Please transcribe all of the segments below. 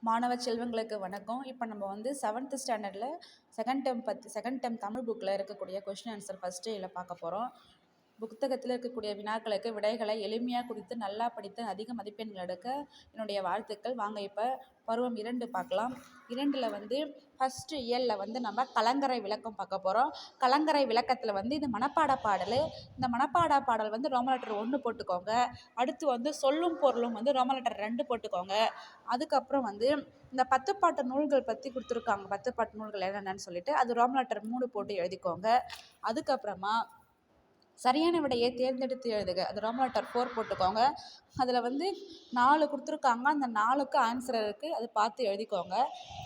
மாணவ செல்வங்களுக்கு வணக்கம். இப்போ நம்ம வந்து 7th ஸ்டாண்டர்டில் செகண்ட் டேர்ம் தமிழ் புக்கில் இருக்கக்கூடிய கொஷின் ஆன்சர் ஃபஸ்ட்டு இதில் பார்க்க போகிறோம். புத்தகத்தில் இருக்கக்கூடிய வினாக்களுக்கு விடைகளை எளிமையாக குறித்து நல்லா படித்து அதிக மதிப்பெண்கள் எடுக்க என்னுடைய வாழ்த்துக்கள். வாங்க இப்போ பருவம் 2 பார்க்கலாம். 2ல் வந்து ஃபஸ்ட்டு இயலில் வந்து நம்ம கலங்கரை விளக்கம் பார்க்க போகிறோம். கலங்கரை விளக்கத்தில் வந்து இது மனப்பாட பாடல். இந்த மனப்பாட பாடல் வந்து ரோமன் லெட்டர் 1 போட்டுக்கோங்க. அடுத்து வந்து சொல்லும் பொருளும் வந்து ரோமன் லெட்டர் 2 போட்டுக்கோங்க. அதுக்கப்புறம் வந்து இந்த 10 பாட்டு நூல்கள் பற்றி கொடுத்துருக்காங்க. 10 பாட்டு நூல்கள் என்னென்னு சொல்லிட்டு அது ரோமன் லெட்டர் 3 போட்டு எழுதிக்கோங்க. அதுக்கப்புறமா சரியான விடையை தேர்ந்தெடுத்து எழுதுக. அது ரோமன் லெட்டர் 4 போட்டுக்கோங்க. அதில் வந்து 4 கொடுத்துருக்காங்க. அந்த 4க்கு ஆன்சர் இருக்குது, அது பார்த்து எழுதிக்கோங்க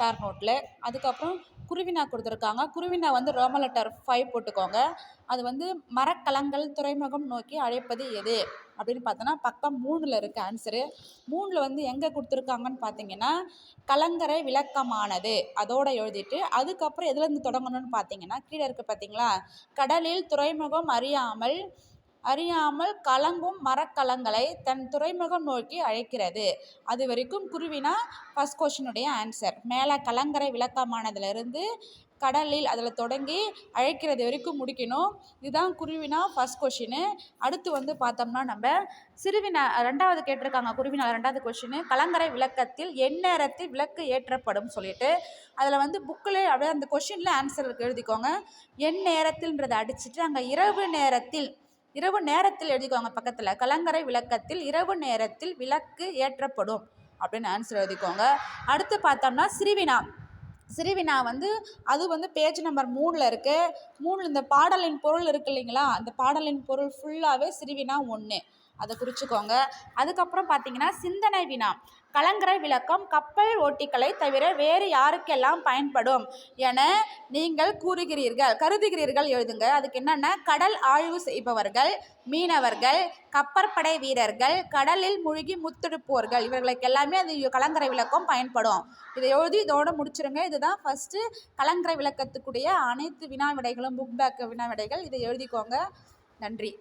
பேர் நோட்டில். அதுக்கப்புறம் குருவினா கொடுத்துருக்காங்க. குருவினா வந்து ரோமன் லெட்டர் 5 போட்டுக்கோங்க. அது வந்து மரக்கலங்கள் துறைமுகம் நோக்கி அழைப்பது எது அப்படின்னு பார்த்தோன்னா பக்கம் 3ல் இருக்குது ஆன்சரு. 3ல் வந்து எங்கே கொடுத்துருக்காங்கன்னு பார்த்தீங்கன்னா கலங்கரை விளக்கமானது அதோடு எழுதிட்டு அதுக்கப்புறம் எதுலேருந்து தொடங்கணும்னு பார்த்தீங்கன்னா கீழே இருக்குது பார்த்தீங்களா, கடலில் துறைமுகம் அறியாமல் கலங்கும் மரக்கலங்களை தன் துறைமுகம் நோக்கி அழைக்கிறது. அது வரைக்கும் குருவினா ஃபஸ்ட் கொஷினுடைய ஆன்சர். மேலே கலங்கரை விளக்கமானதுலேருந்து கடலில் அதில் தொடங்கி அழைக்கிறது வரைக்கும் முடிக்கணும். இதுதான் குருவினா ஃபஸ்ட் கொஷினு. அடுத்து வந்து பார்த்தோம்னா நம்ம சிறுவினா 2வது கேட்டிருக்காங்க. குருவினா 2வது கொஷினு கலங்கரை விளக்கத்தில் எந்நேரத்தில் விளக்கு ஏற்றப்படும் சொல்லிட்டு அதில் வந்து புக்கில் அப்படியே அந்த கொஷினில் ஆன்சர் எழுதிக்கோங்க. எந்நேரத்தில்ன்றதை அடிச்சுட்டு அங்கே இரவு நேரத்தில் எழுதிக்கோங்க பக்கத்தில். கலங்கரை விளக்கத்தில் இரவு நேரத்தில் விளக்கு ஏற்றப்படும் அப்படின்னு ஆன்சர் எழுதிக்கோங்க. அடுத்து பார்த்தோம்னா சிறுவினா வந்து அது வந்து பேஜ் நம்பர் 3ல் இருக்குது. 3 இந்த பாடலின் பொருள் இருக்குது இல்லைங்களா, அந்த பாடலின் பொருள் ஃபுல்லாகவே சிறுவினா 1 அதை குறிச்சிக்கோங்க. அதுக்கப்புறம் பார்த்தீங்கன்னா சிந்தனை வினா கலங்கரை விளக்கம் கப்பல் ஓட்டிகளை தவிர வேறு யாருக்கெல்லாம் பயன்படும் என நீங்கள் கருதுகிறீர்கள் எழுதுங்க. அதுக்கு என்னென்ன கடல் ஆய்வு செய்பவர்கள், மீனவர்கள், கப்பற்படை வீரர்கள், கடலில் மூழ்கி முத்தெடுப்போர்கள், இவர்களுக்கு எல்லாமே அது கலங்கரை விளக்கம் பயன்படும். இதை எழுதி இதோட முடிச்சிருங்க. இதுதான் ஃபஸ்ட்டு கலங்கரை விளக்கத்துக்குடைய அனைத்து வினா விடைகளும் புக் பேக் வினா விடைகள். இதை எழுதிக்கோங்க. நன்றி.